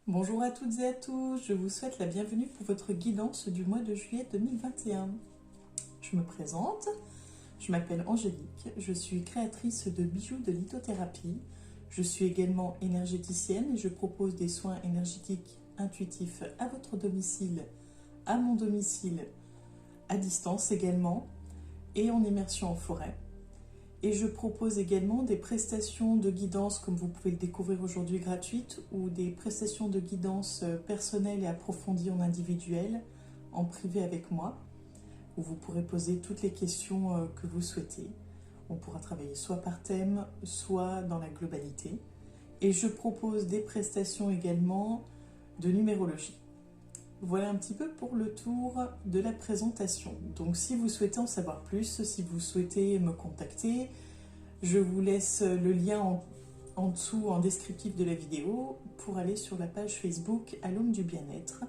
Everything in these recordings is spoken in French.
Bonjour à toutes et à tous, je vous souhaite la bienvenue pour votre guidance du mois de juillet 2021. Je me présente, je m'appelle Angélique, je suis créatrice de bijoux de lithothérapie. Je suis également énergéticienne et je propose des soins énergétiques intuitifs à votre domicile, à mon domicile, à distance également, et en immersion en forêt. Et je propose également des prestations de guidance, comme vous pouvez le découvrir aujourd'hui, gratuites, ou des prestations de guidance personnelles et approfondies en individuel, en privé avec moi, où vous pourrez poser toutes les questions que vous souhaitez. On pourra travailler soit par thème, soit dans la globalité. Et je propose des prestations également de numérologie. Voilà un petit peu pour le tour de la présentation. Donc si vous souhaitez en savoir plus, si vous souhaitez me contacter, je vous laisse le lien en dessous en descriptif de la vidéo pour aller sur la page Facebook Alôme du Bien-être.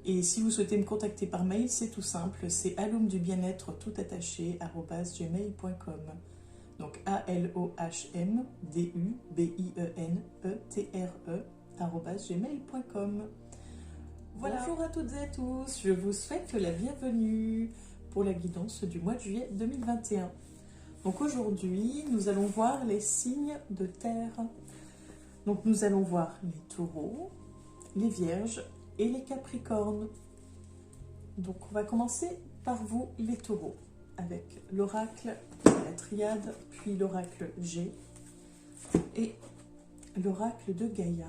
Et si vous souhaitez me contacter par mail, c'est tout simple, c'est alomedubien-être tout attaché @gmail.com. Donc ALOHMDUBIENETRE @gmail.com. Voilà. Bonjour à toutes et à tous, je vous souhaite la bienvenue pour la guidance du mois de juillet 2021. Donc aujourd'hui, nous allons voir les signes de terre. Donc nous allons voir les taureaux, les vierges et les capricornes. Donc on va commencer par vous les taureaux, avec l'oracle de la triade, puis l'oracle G et l'oracle de Gaïa.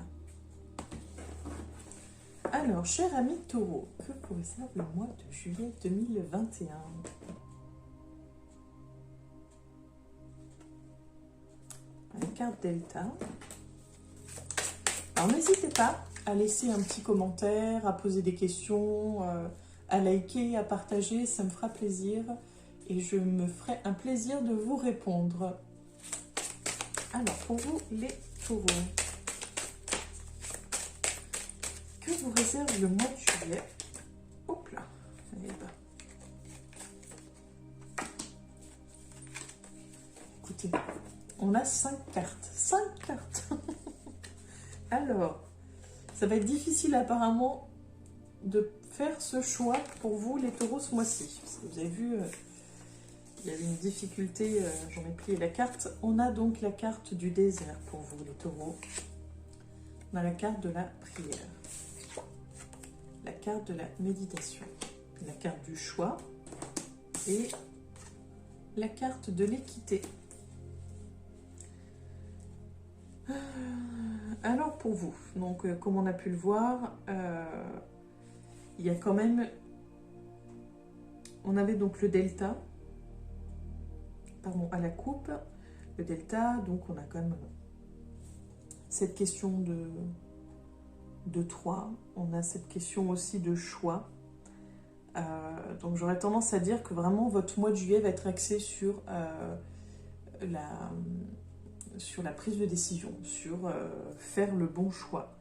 Alors, cher ami taureau, que vous réserve le mois de juillet 2021 ? La carte Delta. Alors, n'hésitez pas à laisser un petit commentaire, à poser des questions, à liker, à partager, ça me fera plaisir. Et je me ferai un plaisir de vous répondre. Alors, pour vous, les taureaux. Que vous réserve le mois de juillet? Hop là, eh ben. Écoutez, on a 5 cartes. 5 cartes. Alors, ça va être difficile apparemment de faire ce choix pour vous les taureaux ce mois-ci. Parce que vous avez vu, il y avait une difficulté, j'en ai plié la carte. On a donc la carte du désert pour vous les taureaux. On a la carte de la prière. La carte de la méditation, la carte du choix et la carte de l'équité. Alors pour vous, donc comme on a pu le voir, il y a quand même, on avait donc le delta, pardon, à la coupe, le delta, donc on a quand même cette question de 3, on a cette question aussi de choix. Donc j'aurais tendance à dire que vraiment votre mois de juillet va être axé sur la prise de décision, sur faire le bon choix.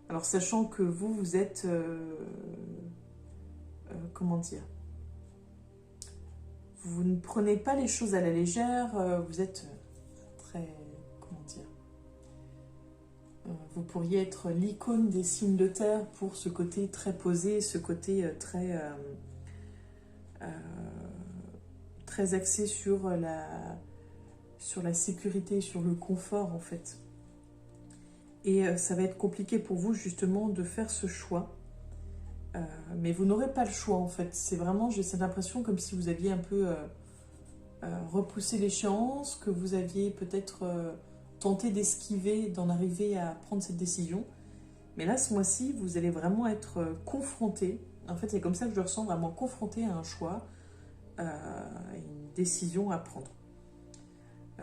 Alors sachant que vous êtes, comment dire, vous ne prenez pas les choses à la légère, vous êtes très, comment dire, vous pourriez être l'icône des signes de terre pour ce côté très posé, ce côté très axé sur la sécurité, sur le confort en fait. Et ça va être compliqué pour vous justement de faire ce choix. Mais vous n'aurez pas le choix en fait. C'est vraiment, j'ai cette impression comme si vous aviez un peu repoussé l'échéance, que vous aviez peut-être tenter d'esquiver, d'en arriver à prendre cette décision. Mais là, ce mois-ci, vous allez vraiment être confronté. En fait, c'est comme ça que je le ressens, vraiment confronté à un choix, à une décision à prendre.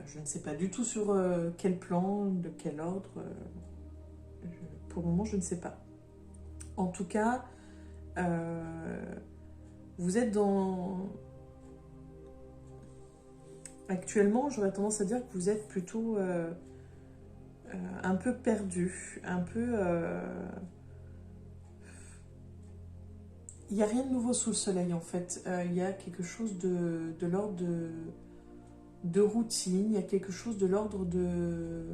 Je ne sais pas du tout sur quel plan, de quel ordre. Pour le moment, je ne sais pas. En tout cas, vous êtes dans... Actuellement, j'aurais tendance à dire que vous êtes plutôt un peu perdu, un peu... Il n'y a rien de nouveau sous le soleil en fait. Il y a quelque chose de l'ordre de routine, il y a quelque chose de l'ordre de...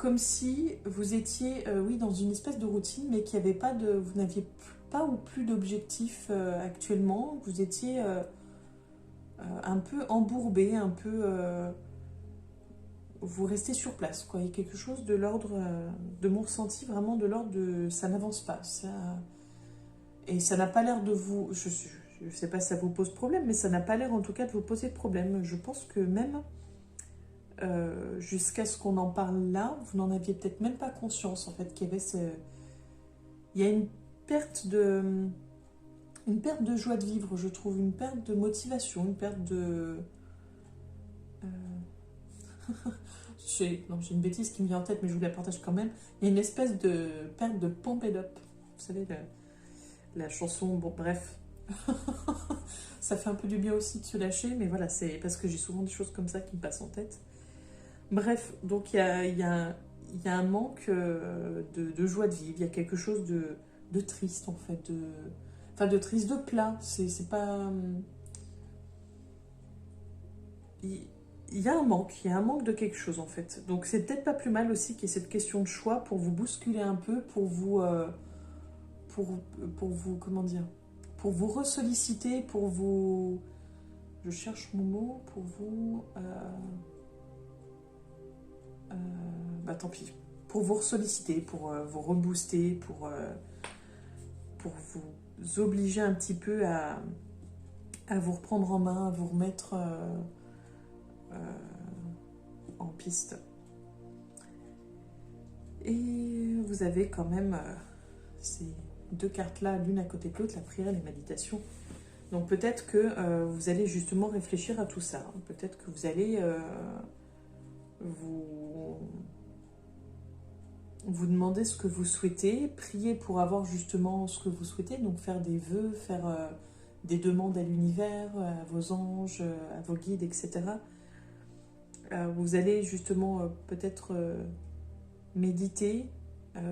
comme si vous étiez, oui, dans une espèce de routine, mais qu'il n'y avait pas de, vous n'aviez pas ou plus d'objectifs actuellement. Vous étiez un peu embourbé, un peu, vous restez sur place, quoi. Il y a quelque chose de l'ordre, de mon ressenti, vraiment de l'ordre de, ça n'avance pas. Et ça n'a pas l'air de vous, je sais pas si ça vous pose problème, mais ça n'a pas l'air en tout cas de vous poser de problème. Je pense que même jusqu'à ce qu'on en parle là, vous n'en aviez peut-être même pas conscience en fait qu'il y avait il y a une perte de joie de vivre, je trouve, une perte de motivation, une perte de non, j'ai une bêtise qui me vient en tête, mais je vous la partage quand même. Il y a une espèce de perte de pump it up. Vous savez, la chanson, bon, bref. Ça fait un peu du bien aussi de se lâcher, mais voilà, c'est parce que j'ai souvent des choses comme ça qui me passent en tête. Bref, donc il y a un manque de joie de vivre, il y a quelque chose de triste en fait, enfin de triste, de plat, c'est pas... Il y a un manque de quelque chose en fait. Donc c'est peut-être pas plus mal aussi qu'il y ait cette question de choix pour vous bousculer un peu, pour vous, comment dire, pour vous ressolliciter, pour vous... Je cherche mon mot, pour vous... bah tant pis. Pour vous ressolliciter, pour vous rebooster, pour vous obliger un petit peu à vous reprendre en main, à vous remettre en piste. Et vous avez quand même ces deux cartes-là, l'une à côté de l'autre, la prière et la méditation. Donc peut-être que vous allez justement réfléchir à tout ça. Peut-être que vous allez vous demander ce que vous souhaitez, prier pour avoir justement ce que vous souhaitez, donc faire des vœux, faire des demandes à l'univers, à vos anges, à vos guides, etc. Vous allez justement peut-être méditer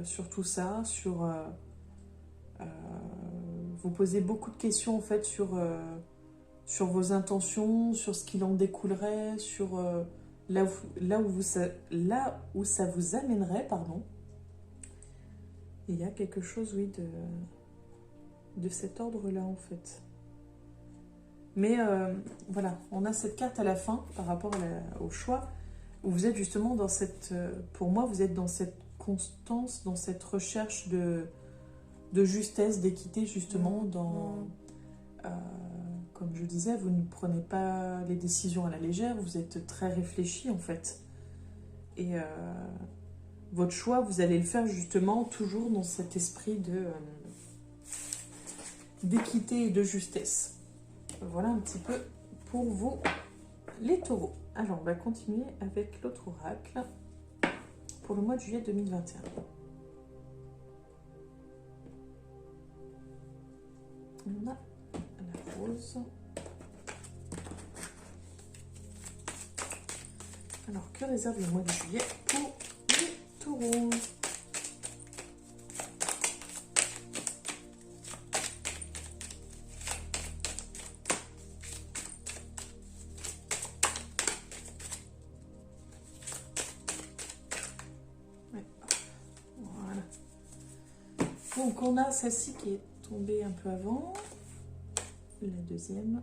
sur tout ça, sur vous poser beaucoup de questions en fait sur vos intentions, sur ce qu'il en découlerait, sur là où ça vous amènerait, pardon. Et il y a quelque chose, oui, de cet ordre-là en fait. Mais voilà, on a cette carte à la fin par rapport au choix, où vous êtes justement dans cette... pour moi, vous êtes dans cette constance, dans cette recherche de justesse, d'équité, justement, dans... comme je disais, vous ne prenez pas les décisions à la légère, vous êtes très réfléchi, en fait. Et votre choix, vous allez le faire, justement, toujours dans cet esprit d'équité et de justesse. Voilà un petit peu pour vous, les taureaux. Alors, on va continuer avec l'autre oracle pour le mois de juillet 2021. On a la rose. Alors, que réserve le mois de juillet pour les taureaux ? Voilà. Donc, on a celle-ci qui est tombée un peu avant. La deuxième.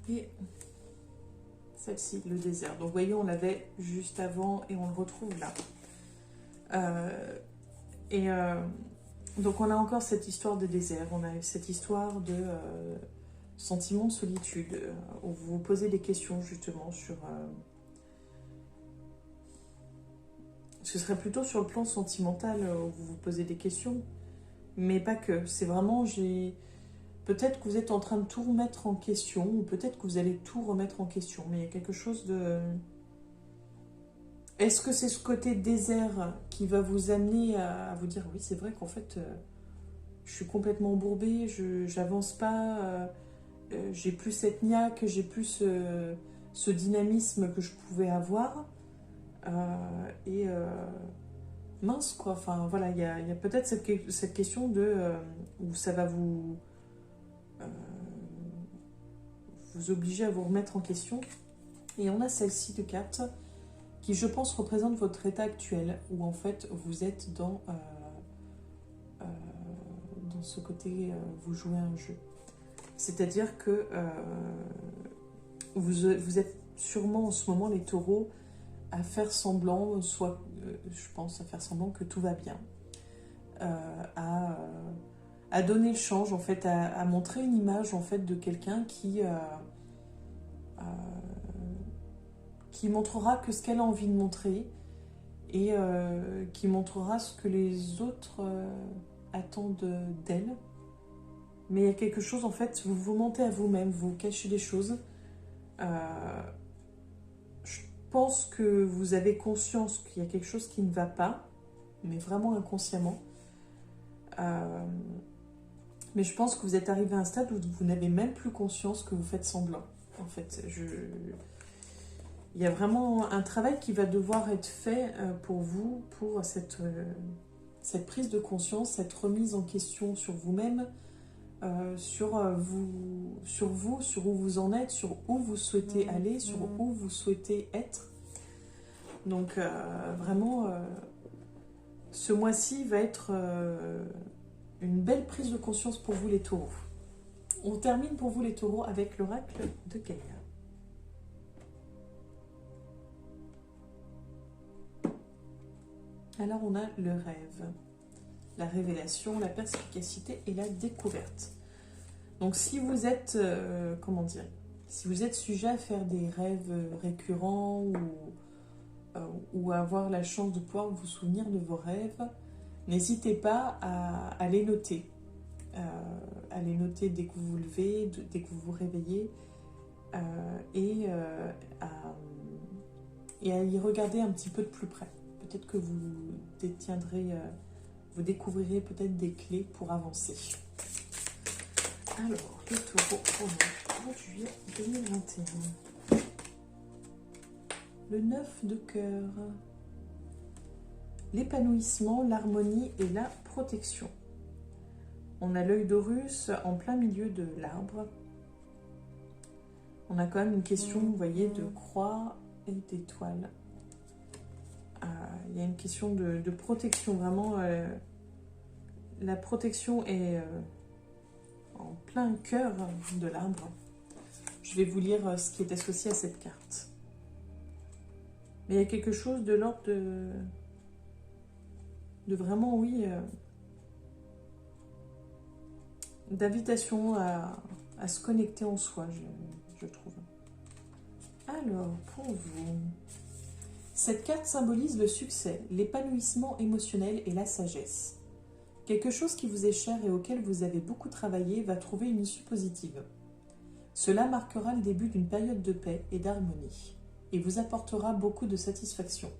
Et celle-ci, le désert. Donc, vous voyez, on l'avait juste avant et on le retrouve là. Donc, on a encore cette histoire de désert. On a cette histoire de sentiment de solitude, où vous vous posez des questions, justement, sur... ce serait plutôt sur le plan sentimental, où vous vous posez des questions. Mais pas que. C'est vraiment... Peut-être que vous êtes en train de tout remettre en question, ou peut-être que vous allez tout remettre en question, mais il y a quelque chose de... Est-ce que c'est ce côté désert qui va vous amener à vous dire, oui, c'est vrai qu'en fait, je suis complètement embourbée, j'avance pas, j'ai plus cette niaque, j'ai plus ce dynamisme que je pouvais avoir, mince, quoi. Enfin, voilà, il y a peut-être cette question de... où ça va vous obliger à vous remettre en question. Et on a celle-ci de carte qui, je pense, représente votre état actuel, où en fait vous êtes dans ce côté, vous jouez un jeu. C'est-à-dire que vous êtes sûrement en ce moment, les taureaux, à faire semblant, soit, je pense, à faire semblant que tout va bien, à donner le change, en fait, à montrer une image, en fait, de quelqu'un qui montrera que ce qu'elle a envie de montrer et qui montrera ce que les autres attendent d'elle. Mais il y a quelque chose, en fait, vous vous mentez à vous-même, vous cachez des choses. Je pense que vous avez conscience qu'il y a quelque chose qui ne va pas, mais vraiment inconsciemment. Mais je pense que vous êtes arrivé à un stade où vous n'avez même plus conscience que vous faites semblant. En fait, il y a vraiment un travail qui va devoir être fait pour vous, pour cette prise de conscience, cette remise en question sur vous-même, sur où vous en êtes, sur où vous souhaitez aller, sur où vous souhaitez être. Donc vraiment, ce mois-ci va être une belle prise de conscience pour vous les taureaux. On termine pour vous les taureaux avec l'oracle de Gaïa. Alors on a le rêve, la révélation, la perspicacité et la découverte. Donc si vous êtes, si vous êtes sujet à faire des rêves récurrents ou à avoir la chance de pouvoir vous souvenir de vos rêves, n'hésitez pas à les noter. À les noter dès que vous vous levez, dès que vous vous réveillez, et à y regarder un petit peu de plus près. Peut-être que vous découvrirez peut-être des clés pour avancer. Alors, le taureau pour le mois de juillet 2021. Le 9 de cœur. L'épanouissement, l'harmonie et la protection. On a l'œil d'Horus en plein milieu de l'arbre. On a quand même une question, vous voyez, de croix et d'étoiles. Il y a une question de protection, vraiment. La protection est en plein cœur de l'arbre. Je vais vous lire ce qui est associé à cette carte. Mais il y a quelque chose de l'ordre de vraiment, oui, d'invitation à se connecter en soi, je trouve. Alors, pour vous, cette carte symbolise le succès, l'épanouissement émotionnel et la sagesse. Quelque chose qui vous est cher et auquel vous avez beaucoup travaillé va trouver une issue positive. Cela marquera le début d'une période de paix et d'harmonie et vous apportera beaucoup de satisfaction.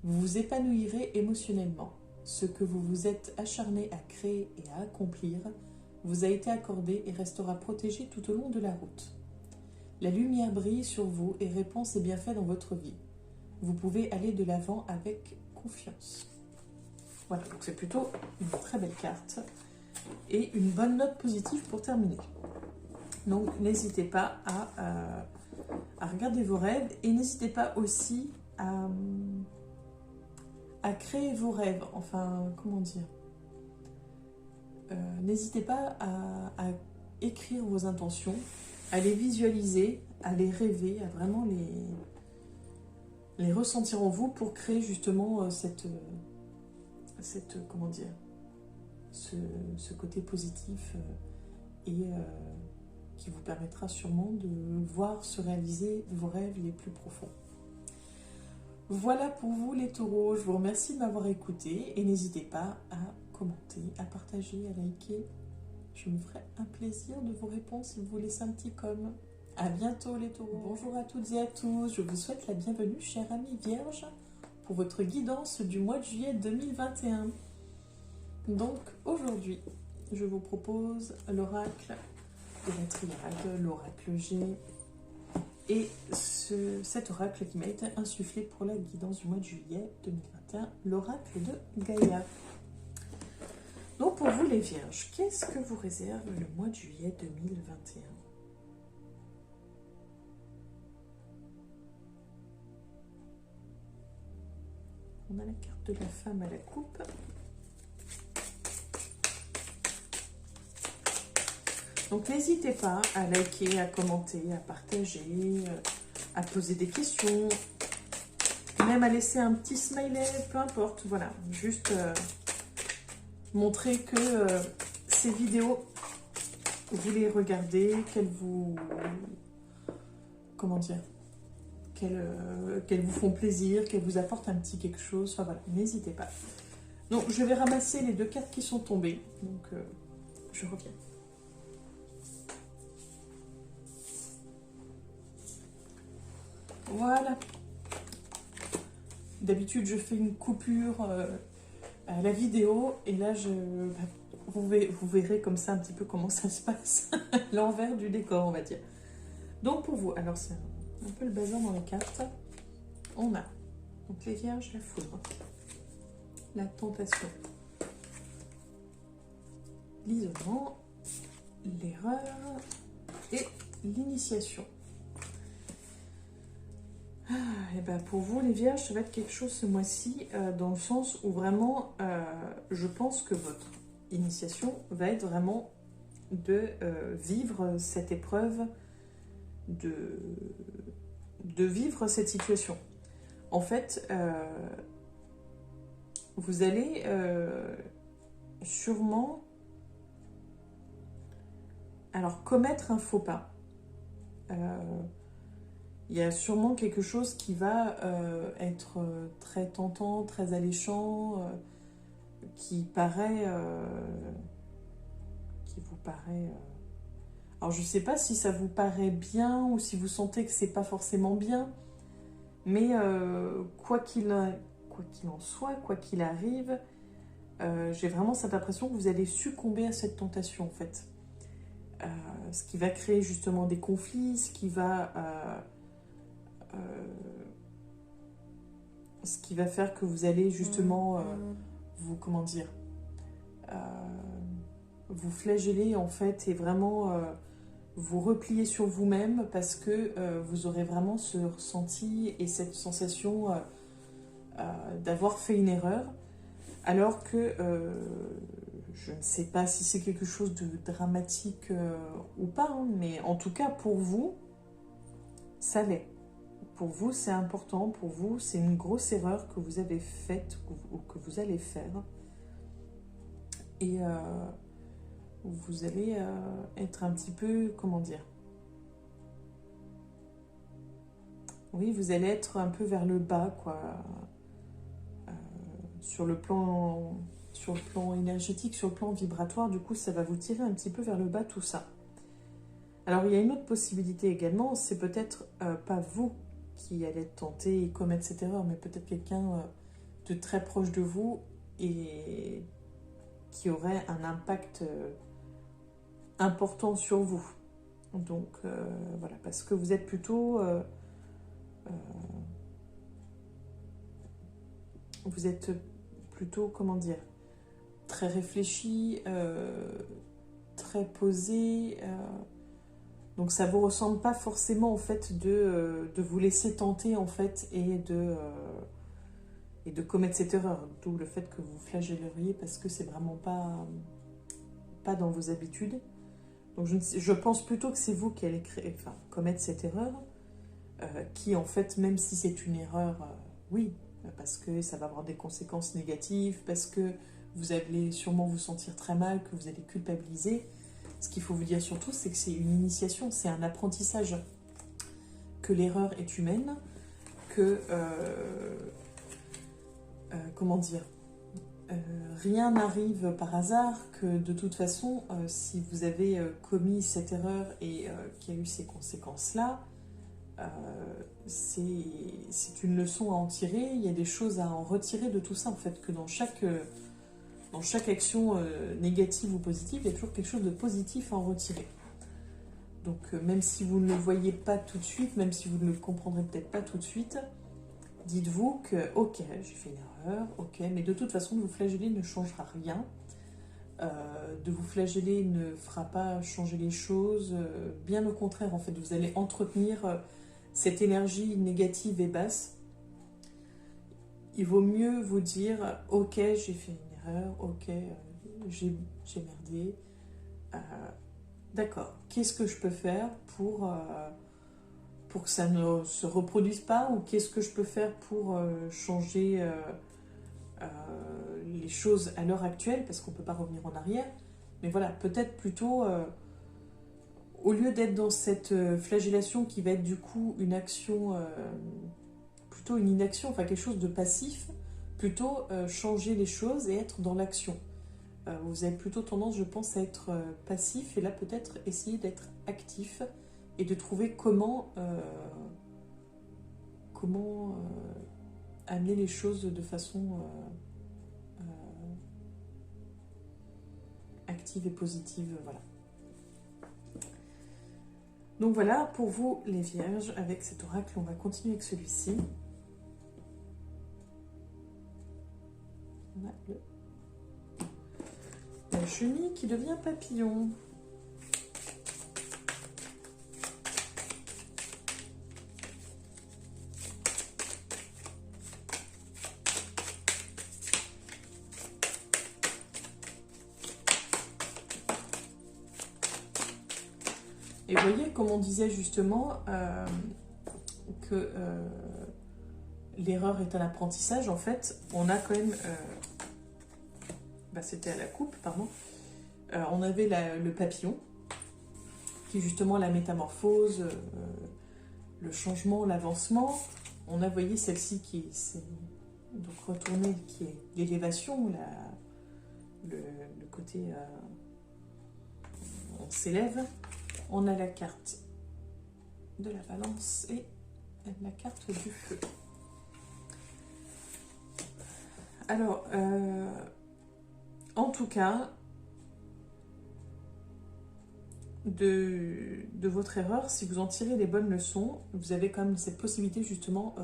Vous vous épanouirez émotionnellement. Ce que vous vous êtes acharné à créer et à accomplir vous a été accordé et restera protégé tout au long de la route. La lumière brille sur vous et répand ses bienfaits dans votre vie. Vous pouvez aller de l'avant avec confiance. Voilà, donc c'est plutôt une très belle carte et une bonne note positive pour terminer. Donc n'hésitez pas à regarder vos rêves et n'hésitez pas aussi à créer vos rêves. Enfin, comment dire, n'hésitez pas à écrire vos intentions, à les visualiser, à les rêver, à vraiment les ressentir en vous pour créer justement comment dire, ce côté positif et qui vous permettra sûrement de voir se réaliser vos rêves les plus profonds. Voilà pour vous les taureaux, je vous remercie de m'avoir écouté et n'hésitez pas à commenter, à partager, à liker. Je me ferai un plaisir de vous répondre si vous voulez laissez un petit com. À bientôt les taureaux. Bonjour à toutes et à tous, je vous souhaite la bienvenue chers amis vierges pour votre guidance du mois de juillet 2021. Donc aujourd'hui, je vous propose l'oracle de la triade, l'oracle G et cet oracle qui m'a été insufflé pour la guidance du mois de juillet 2021, l'oracle de Gaïa. Donc pour vous les vierges, qu'est-ce que vous réserve le mois de juillet 2021 ? On a la carte de la femme à la coupe. Donc n'hésitez pas à liker, à commenter, à partager, à poser des questions, même à laisser un petit smiley, peu importe. Voilà, juste montrer que ces vidéos, vous les regardez, qu'elles vous... Comment dire, qu'elles vous font plaisir, qu'elles vous apportent un petit quelque chose. Enfin voilà, n'hésitez pas. Donc je vais ramasser les 2 cartes qui sont tombées. Donc je reviens. Voilà. D'habitude, je fais une coupure à la vidéo. Et là, vous verrez comme ça un petit peu comment ça se passe. L'envers du décor, on va dire. Donc, pour vous, alors c'est un peu le bazar dans les cartes. On a donc les vierges, la foudre, la tentation, l'isolement, l'erreur et l'initiation. Et ben pour vous les vierges, ça va être quelque chose ce mois-ci dans le sens où vraiment je pense que votre initiation va être vraiment de vivre cette épreuve, de vivre cette situation. En fait, vous allez sûrement alors commettre un faux pas. Il y a sûrement quelque chose qui va être très tentant, très alléchant, qui vous paraît... Alors je ne sais pas si ça vous paraît bien ou si vous sentez que c'est pas forcément bien, mais quoi qu'il en soit, quoi qu'il arrive, j'ai vraiment cette impression que vous allez succomber à cette tentation en fait. Ce qui va créer justement des conflits, ce qui va faire que vous allez justement vous, comment dire, vous flageller en fait et vraiment vous replier sur vous-même parce que vous aurez vraiment ce ressenti et cette sensation d'avoir fait une erreur, alors que je ne sais pas si c'est quelque chose de dramatique ou pas, hein, mais en tout cas pour vous, ça l'est. Pour vous, c'est important. Pour vous, c'est une grosse erreur que vous avez faite ou que vous allez faire. Et vous allez être un petit peu, comment dire, oui, vous allez être un peu vers le bas, quoi. Sur le plan énergétique, sur le plan vibratoire, du coup, ça va vous tirer un petit peu vers le bas, tout ça. Alors, il y a une autre possibilité également, c'est peut-être pas vous qui allez être tenté et commettre cette erreur, mais peut-être quelqu'un de très proche de vous et qui aurait un impact important sur vous. Donc, voilà, parce que vous êtes plutôt... vous êtes plutôt, comment dire, très réfléchi, très posé. Donc ça vous ressemble pas forcément en fait de vous laisser tenter en fait et de commettre cette erreur. D'où le fait que vous flagelleriez parce que c'est vraiment pas dans vos habitudes. Donc je pense plutôt que c'est vous qui allez commettre cette erreur, qui en fait, même si c'est une erreur, oui, parce que ça va avoir des conséquences négatives, parce que vous allez sûrement vous sentir très mal, que vous allez culpabiliser. Ce qu'il faut vous dire surtout, c'est que c'est une initiation, c'est un apprentissage, que l'erreur est humaine, que, comment dire, rien n'arrive par hasard, que de toute façon, si vous avez commis cette erreur et qu'il y a eu ces conséquences-là, c'est une leçon à en tirer, il y a des choses à en retirer de tout ça, en fait, que dans chaque action négative ou positive, il y a toujours quelque chose de positif à en retirer. Donc même si vous ne le voyez pas tout de suite, même si vous ne le comprendrez peut-être pas tout de suite, dites-vous que ok, j'ai fait une erreur, ok, mais de toute façon de vous flageller ne changera rien. De vous flageller ne fera pas changer les choses, bien au contraire en fait, vous allez entretenir cette énergie négative et basse. il vaut mieux vous dire, ok, j'ai fait une erreur, ok, j'ai merdé, d'accord, qu'est-ce que je peux faire pour que ça ne se reproduise pas, ou qu'est-ce que je peux faire pour changer les choses à l'heure actuelle, parce qu'on ne peut pas revenir en arrière, mais voilà, peut-être plutôt, au lieu d'être dans cette flagellation qui va être du coup une action, plutôt une inaction, enfin quelque chose de passif, plutôt changer les choses et être dans l'action. Vous avez plutôt tendance, je pense, à être passif, et là peut-être essayer d'être actif et de trouver comment amener les choses de façon active et positive, voilà. Donc voilà, pour vous les vierges, avec cet oracle, on va continuer avec celui-ci. On a la chenille qui devient papillon. Et vous voyez, comme on disait justement, que l'erreur est un apprentissage, en fait, on a quand même... c'était à la coupe, pardon. On avait le papillon, qui est justement la métamorphose, le changement, l'avancement. On a, vous voyez, celle-ci qui s'est donc retournée, qui est l'élévation, le côté... on s'élève. On a la carte de la balance et la carte du feu. Alors, en tout cas, de votre erreur, si vous en tirez les bonnes leçons, vous avez quand même cette possibilité justement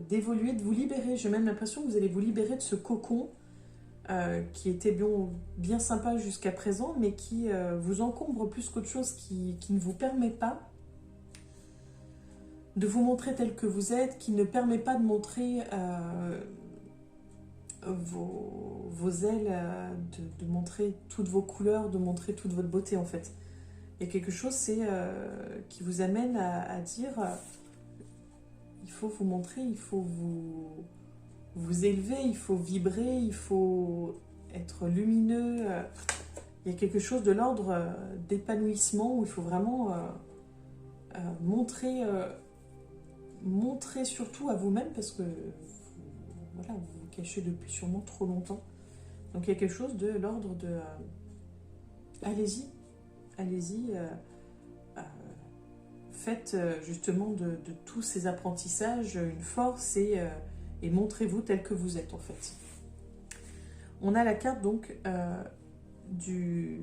d'évoluer, de vous libérer. J'ai même l'impression que vous allez vous libérer de ce cocon qui était bien sympa jusqu'à présent, mais qui vous encombre plus qu'autre chose, qui ne vous permet pas de vous montrer tel que vous êtes, qui ne permet pas de montrer vos ailes, de montrer toutes vos couleurs, de montrer toute votre beauté en fait. Il y a quelque chose qui vous amène à dire il faut vous montrer, il faut vous élever, il faut vibrer, il faut être lumineux. Il y a quelque chose de l'ordre d'épanouissement où il faut vraiment montrer surtout à vous-même, parce que voilà, vous vous cachez depuis sûrement trop longtemps. Donc il y a quelque chose de l'ordre de allez-y, faites justement de tous ces apprentissages une force et montrez-vous tel que vous êtes en fait. On a la carte donc de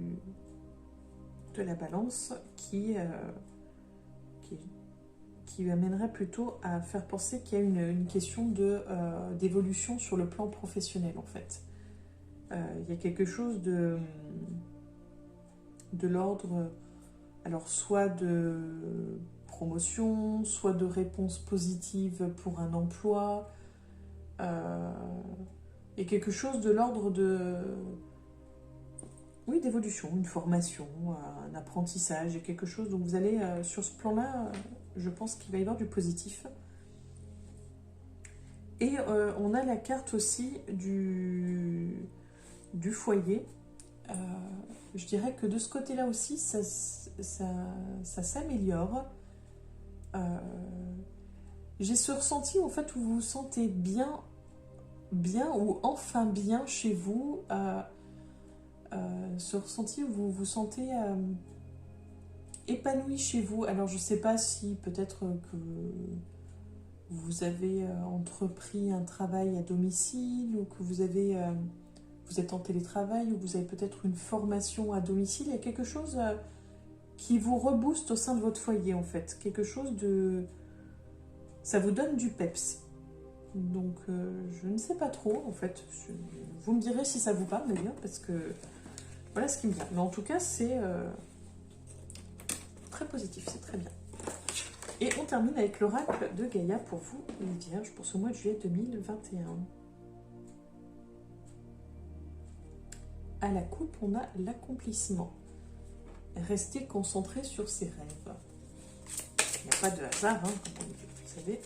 la balance qui amènerait plutôt à faire penser qu'il y a une question d'évolution sur le plan professionnel en fait. Il y a quelque chose de l'ordre, alors soit de promotion, soit de réponse positive pour un emploi, et quelque chose de l'ordre d'évolution, une formation, un apprentissage, et quelque chose. Donc vous allez, sur ce plan-là, je pense qu'il va y avoir du positif. Et on a la carte aussi du foyer. Je dirais que de ce côté-là aussi, ça s'améliore. J'ai ce ressenti, en fait, où vous vous sentez bien ou enfin bien chez vous. Ce ressenti où vous vous sentez épanoui chez vous. Alors, je ne sais pas si peut-être que vous avez entrepris un travail à domicile, ou que vous êtes en télétravail, ou vous avez peut-être une formation à domicile. Il y a quelque chose qui vous rebooste au sein de votre foyer, en fait. Quelque chose de... Ça vous donne du peps. Donc, je ne sais pas trop, en fait. Vous me direz si ça vous parle, d'ailleurs, parce que voilà ce qui me vient. Mais en tout cas, c'est très positif, c'est très bien. Et on termine avec l'oracle de Gaïa pour vous, les Vierges, pour ce mois de juillet 2021. À la coupe, on a l'accomplissement. Restez concentré sur ses rêves. Il n'y a pas de hasard, hein, comme vous savez.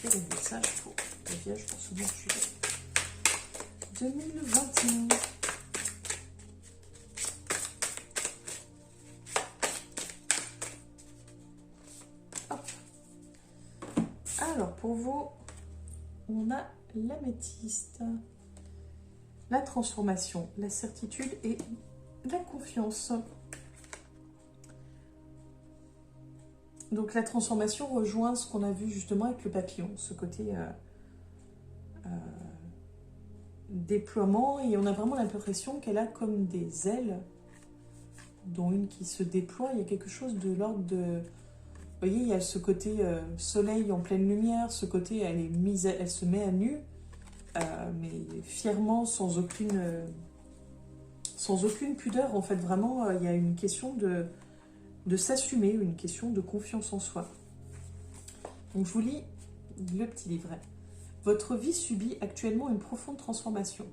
Quel est le message pour les Vierges pour ce mois de juillet 2021? Alors, pour vous, on a l'améthyste, la transformation, la certitude et la confiance. Donc, la transformation rejoint ce qu'on a vu justement avec le papillon, ce côté déploiement. Et on a vraiment l'impression qu'elle a comme des ailes, dont une qui se déploie. Il y a quelque chose de l'ordre de... Vous voyez, il y a ce côté soleil en pleine lumière, ce côté, elle se met à nu, mais fièrement, sans aucune pudeur. En fait, vraiment, il y a une question de s'assumer, une question de confiance en soi. Donc, je vous lis le petit livret. Votre vie subit actuellement une profonde transformation.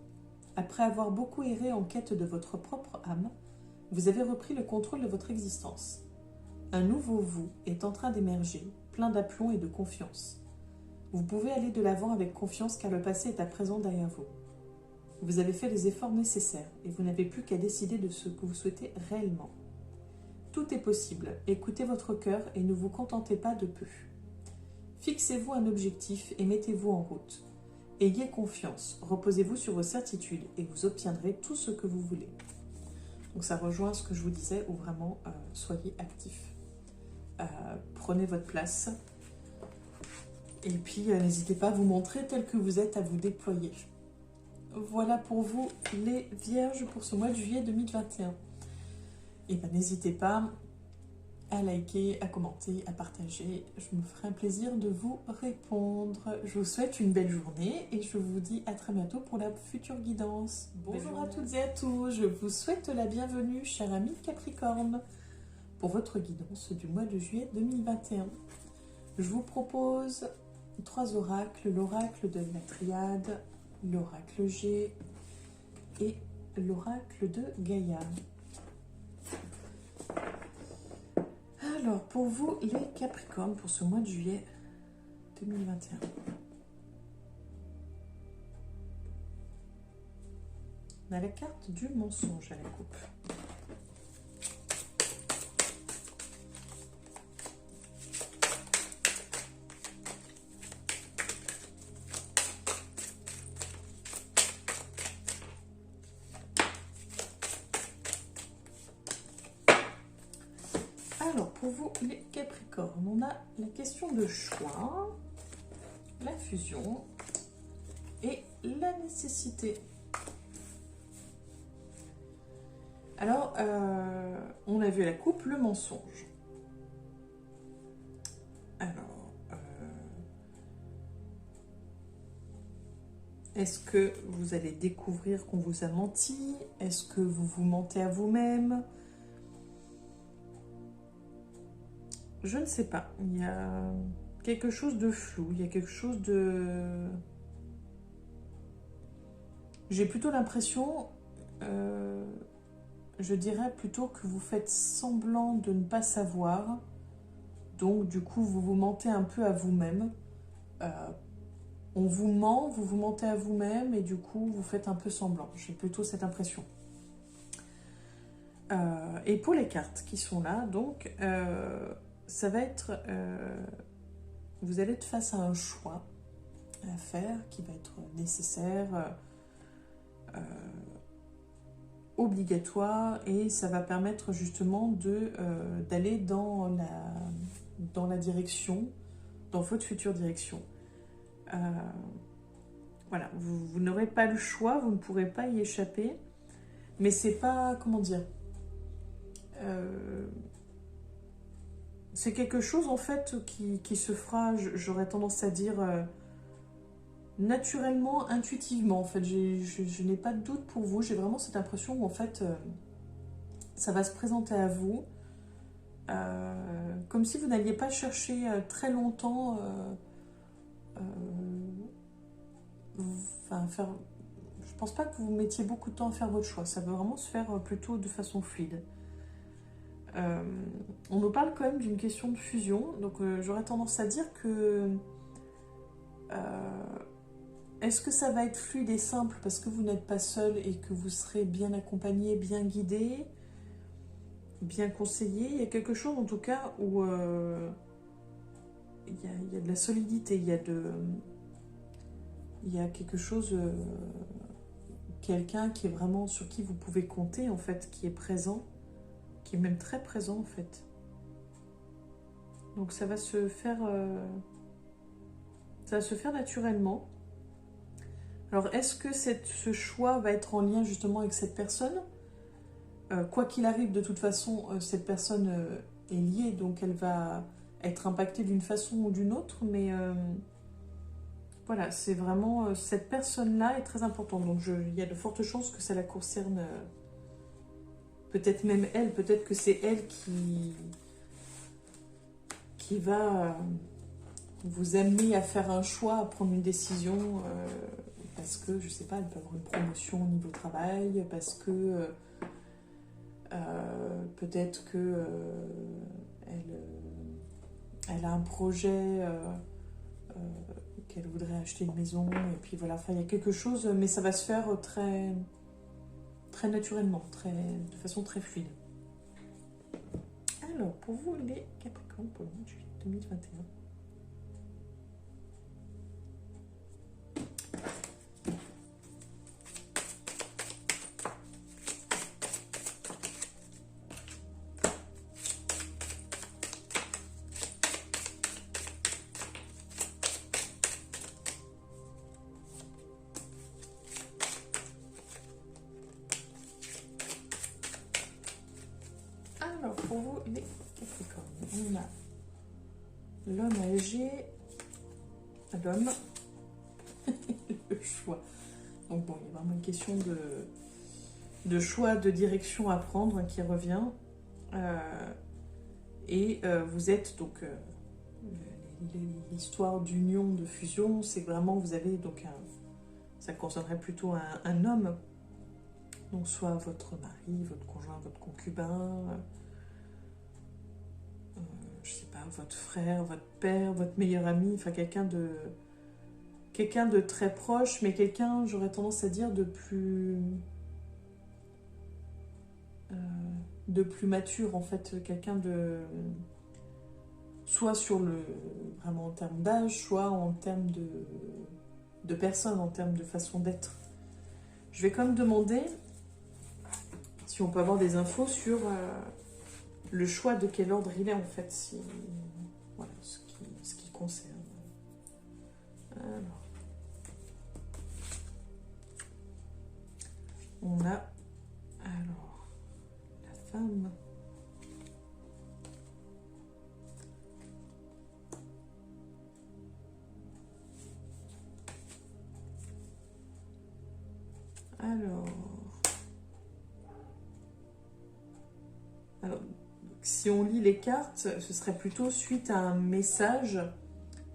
Après avoir beaucoup erré en quête de votre propre âme, vous avez repris le contrôle de votre existence. Un nouveau vous est en train d'émerger, plein d'aplomb et de confiance. Vous pouvez aller de l'avant avec confiance car le passé est à présent derrière vous. Vous avez fait les efforts nécessaires et vous n'avez plus qu'à décider de ce que vous souhaitez réellement. Tout est possible, écoutez votre cœur et ne vous contentez pas de peu. Fixez-vous un objectif et mettez-vous en route. Ayez confiance, reposez-vous sur vos certitudes et vous obtiendrez tout ce que vous voulez. Donc ça rejoint ce que je vous disais, où vraiment soyez actifs. Prenez votre place et puis n'hésitez pas à vous montrer tel que vous êtes, à vous déployer. Voilà pour vous les Vierges pour ce mois de juillet 2021. Et bien n'hésitez pas à liker, à commenter, à partager. Je me ferai un plaisir de vous répondre. Je vous souhaite une belle journée et je vous dis à très bientôt pour la future guidance. Bonjour à toutes et à tous, je vous souhaite la bienvenue, chers amis Capricorne, pour votre guidance du mois de juillet 2021. Je vous propose 3 oracles, l'oracle de la Triade, l'oracle G et l'oracle de Gaïa. Alors, pour vous, les Capricornes, pour ce mois de juillet 2021. On a la carte du mensonge à la coupe. Alors, pour vous, les Capricornes, on a la question de choix, la fusion et la nécessité. Alors, on a vu à la coupe le mensonge. Alors, est-ce que vous allez découvrir qu'on vous a menti? Est-ce que vous vous mentez à vous-même? Je ne sais pas. Il y a quelque chose de flou. Il y a quelque chose de... J'ai plutôt l'impression... je dirais plutôt que vous faites semblant de ne pas savoir. Donc, du coup, vous vous mentez un peu à vous-même. On vous ment, vous vous mentez à vous-même et du coup, vous faites un peu semblant. J'ai plutôt cette impression. Et pour les cartes qui sont là, donc... ça va être, vous allez être face à un choix à faire qui va être nécessaire, obligatoire, et ça va permettre justement d'aller dans la direction, dans votre future direction. Voilà, vous n'aurez pas le choix, vous ne pourrez pas y échapper, mais c'est pas, comment dire, c'est quelque chose en fait qui se fera, j'aurais tendance à dire, naturellement, intuitivement. En fait, je n'ai pas de doute pour vous. J'ai vraiment cette impression où en fait, ça va se présenter à vous Comme si vous n'alliez pas chercher très longtemps, faire. Je pense pas que vous mettiez beaucoup de temps à faire votre choix. Ça peut vraiment se faire plutôt de façon fluide. On nous parle quand même d'une question de fusion, donc j'aurais tendance à dire que est-ce que ça va être fluide et simple parce que vous n'êtes pas seul et que vous serez bien accompagné, bien guidé, bien conseillé? Il y a quelque chose en tout cas où il y a de la solidité, il y a quelque chose, quelqu'un qui est vraiment sur qui vous pouvez compter en fait, qui est présent, qui est même très présent en fait. Donc ça va se faire naturellement. Alors est-ce que ce choix va être en lien justement avec cette personne? Quoi qu'il arrive, de toute façon, cette personne est liée, donc elle va être impactée d'une façon ou d'une autre, mais voilà, c'est vraiment cette personne-là est très importante. Donc il y a de fortes chances que ça la concerne, peut-être même elle, peut-être que c'est elle qui va vous amener à faire un choix, à prendre une décision, parce que, je sais pas, elle peut avoir une promotion au niveau travail, parce que peut-être que elle a un projet, qu'elle voudrait acheter une maison, et puis voilà, enfin, il y a quelque chose, mais ça va se faire très, très naturellement, de façon très fluide. Alors, pour vous, les Capricornes, pour le mois de juillet 2021. Alors, pour vous, les Capricornes, on a l'homme âgé, l'homme, le choix. Donc bon, il y a vraiment une question de choix, de direction à prendre qui revient. Vous êtes donc... l'histoire d'union, de fusion, c'est vraiment, vous avez donc ça concernerait plutôt un homme, donc soit votre mari, votre conjoint, votre concubin, je sais pas, votre frère, votre père, votre meilleur ami, enfin quelqu'un de très proche, mais quelqu'un, j'aurais tendance à dire, de plus mature en fait, quelqu'un de soit vraiment en termes d'âge, soit en termes de personne, en termes de façon d'être. Je vais quand même demander si on peut avoir des infos sur le choix de quel ordre il est en fait, voilà, ce qui concerne. Alors, on a la femme. Alors, si on lit les cartes, ce serait plutôt suite à un message,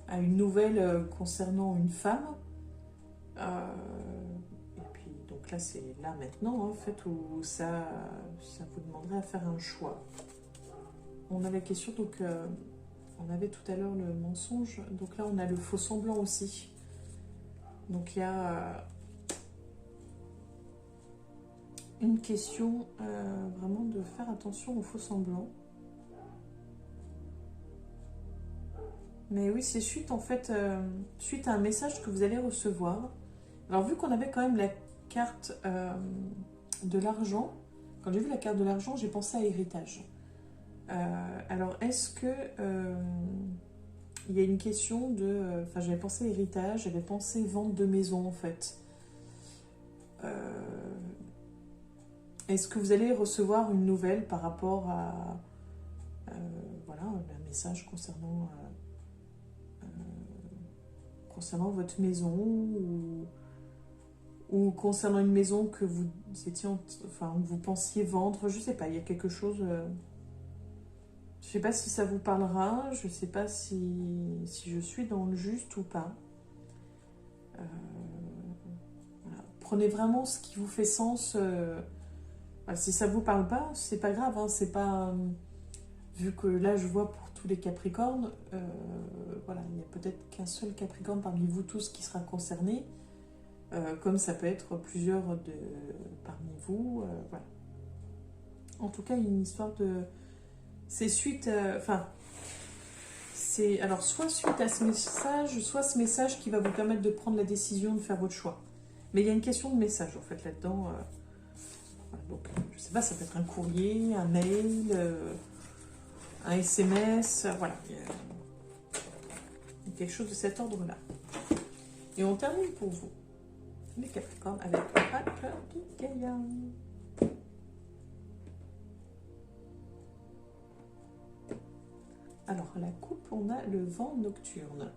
à une nouvelle concernant une femme. Et puis, donc là, c'est là maintenant, en fait, où ça vous demanderait à faire un choix. On a la question, donc, on avait tout à l'heure le mensonge, donc là, on a le faux semblant aussi. Donc, il y a une question vraiment de faire attention aux faux semblants. Mais oui, c'est suite en fait, suite à un message que vous allez recevoir. Alors vu qu'on avait quand même la carte de l'argent, quand j'ai vu la carte de l'argent, j'ai pensé à héritage. Alors est-ce que il y a une question de... Enfin j'avais pensé héritage, j'avais pensé vente de maison en fait. Est-ce que vous allez recevoir une nouvelle par rapport à voilà, un message concernant votre maison ou concernant une maison que vous étiez, enfin, vous pensiez vendre, je sais pas, il y a quelque chose sais pas si ça vous parlera, je sais pas si je suis dans le juste ou pas. Voilà. Prenez vraiment ce qui vous fait sens. Voilà, si ça vous parle pas, c'est pas grave, hein, c'est pas... vu que là, je vois pour tous les Capricornes, voilà, il n'y a peut-être qu'un seul Capricorne parmi vous tous qui sera concerné, comme ça peut être plusieurs parmi vous, voilà. En tout cas, il y a une histoire de... C'est suite... Enfin, c'est... Alors, soit suite à ce message, soit ce message qui va vous permettre de prendre la décision de faire votre choix. Mais il y a une question de message, en fait, là-dedans. Voilà, donc, je sais pas, ça peut être un courrier, un mail, un SMS, voilà. Il y a quelque chose de cet ordre-là. Et on termine pour vous, les Capricornes, avec l'oracle de Gaïa. Alors, à la coupe, on a le vent nocturne,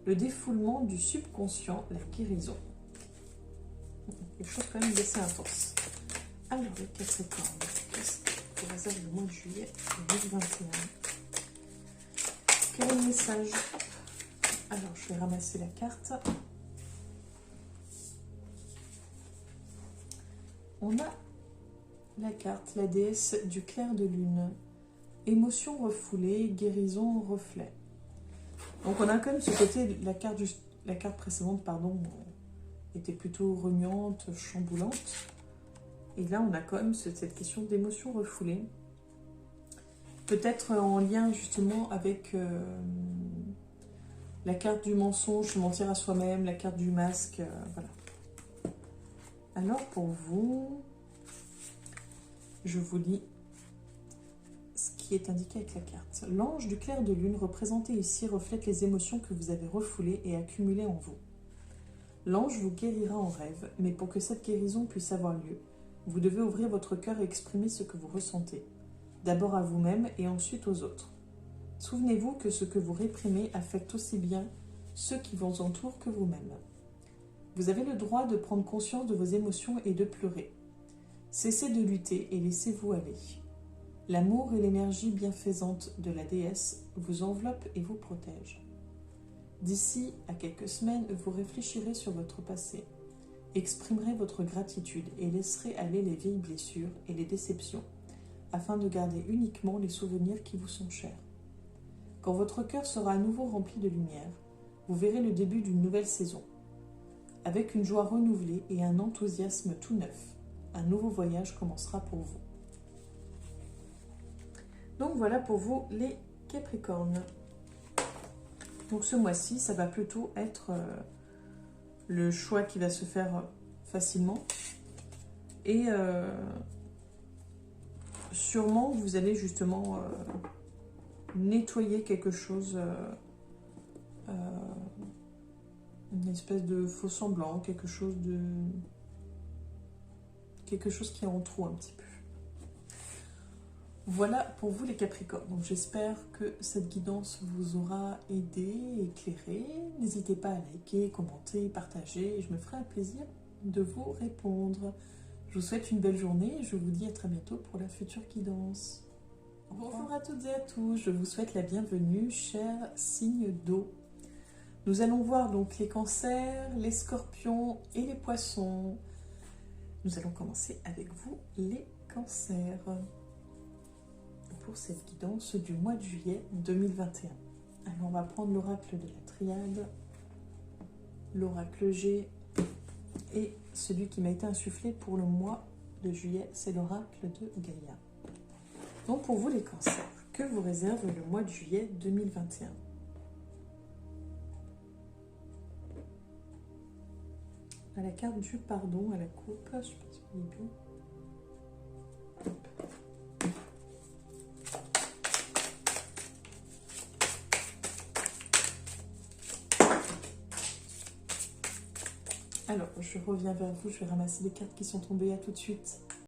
le défoulement du subconscient, la guérison. Quelque chose quand même d'assez intense. Alors, les Capricornes, qu'est-ce que réserve le mois de juillet 2021? Quel est le message? Alors, je vais ramasser la carte. On a la carte, la déesse du clair de lune. Émotion refoulée, guérison, reflet. Donc on a quand même ce côté, la carte précédente, pardon, était plutôt remuante, chamboulante. Et là, on a quand même cette question d'émotion refoulée. Peut-être en lien justement avec la carte du mensonge, mentir à soi-même, la carte du masque, voilà. Alors pour vous, je vous lis ce qui est indiqué avec la carte. L'ange du clair de lune représenté ici reflète les émotions que vous avez refoulées et accumulées en vous. L'ange vous guérira en rêve, mais pour que cette guérison puisse avoir lieu, vous devez ouvrir votre cœur et exprimer ce que vous ressentez, d'abord à vous-même et ensuite aux autres. Souvenez-vous que ce que vous réprimez affecte aussi bien ceux qui vous entourent que vous-même. Vous avez le droit de prendre conscience de vos émotions et de pleurer. Cessez de lutter et laissez-vous aller. L'amour et l'énergie bienfaisante de la déesse vous enveloppent et vous protègent. D'ici à quelques semaines, vous réfléchirez sur votre passé, exprimerez votre gratitude et laisserez aller les vieilles blessures et les déceptions, afin de garder uniquement les souvenirs qui vous sont chers. Quand votre cœur sera à nouveau rempli de lumière, vous verrez le début d'une nouvelle saison. Avec une joie renouvelée et un enthousiasme tout neuf, un nouveau voyage commencera pour vous. Donc voilà pour vous les Capricornes. Donc ce mois-ci, ça va plutôt être le choix qui va se faire facilement. Et sûrement, vous allez justement nettoyer quelque chose, une espèce de faux semblant, quelque chose qui est en trop un petit peu. Voilà pour vous les Capricornes. Donc j'espère que cette guidance vous aura aidé, éclairé. N'hésitez pas à liker, commenter, partager. Je me ferai un plaisir de vous répondre. Je vous souhaite une belle journée et je vous dis à très bientôt pour la future guidance. Bonjour à toutes et à tous. Je vous souhaite la bienvenue, chers signes d'eau. Nous allons voir donc les cancers, les scorpions et les poissons. Nous allons commencer avec vous les cancers. Pour cette guidance du mois de juillet 2021. Alors on va prendre l'oracle de la triade, l'oracle G et celui qui m'a été insufflé pour le mois de juillet, c'est l'oracle de Gaïa. Donc pour vous les cancers, que vous réserve le mois de juillet 2021? À la carte du pardon, à la coupe, je ne sais pas si vous voyez bien. Alors, je reviens vers vous, je vais ramasser les cartes qui sont tombées, à tout de suite.